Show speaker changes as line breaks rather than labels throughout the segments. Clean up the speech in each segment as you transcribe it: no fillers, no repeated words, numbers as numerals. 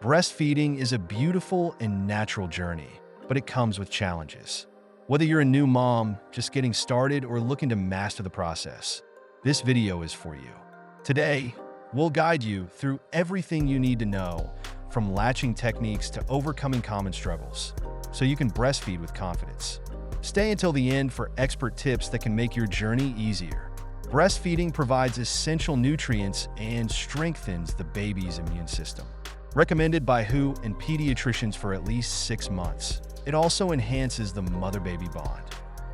Breastfeeding is a beautiful and natural journey, but it comes with challenges. Whether you're a new mom, just getting started, or looking to master the process, this video is for you. Today, we'll guide you through everything you need to know, from latching techniques to overcoming common struggles, so you can breastfeed with confidence. Stay until the end for expert tips that can make your journey easier. Breastfeeding provides essential nutrients and strengthens the baby's immune system. Recommended by WHO and pediatricians for at least 6 months. It also enhances the mother-baby bond.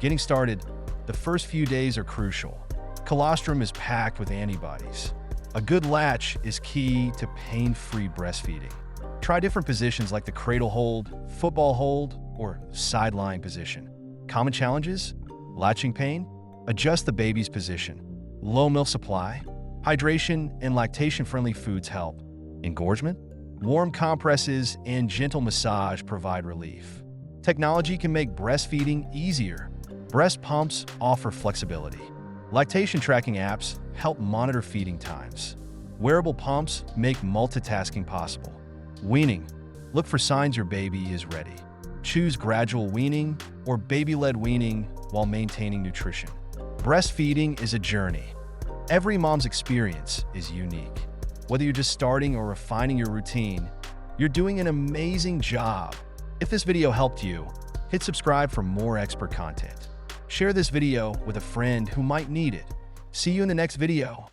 Getting started, the first few days are crucial. Colostrum is packed with antibodies. A good latch is key to pain-free breastfeeding. Try different positions like the cradle hold, football hold, or sideline position. Common challenges? Latching pain? Adjust the baby's position. Low milk supply? Hydration and lactation-friendly foods help. Engorgement? Warm compresses and gentle massage provide relief. Technology can make breastfeeding easier. Breast pumps offer flexibility. Lactation tracking apps help monitor feeding times. Wearable pumps make multitasking possible. Weaning. Look for signs your baby is ready. Choose gradual weaning or baby-led weaning while maintaining nutrition. Breastfeeding is a journey. Every mom's experience is unique. Whether you're just starting or refining your routine, you're doing an amazing job. If this video helped you, hit subscribe for more expert content. Share this video with a friend who might need it. See you in the next video.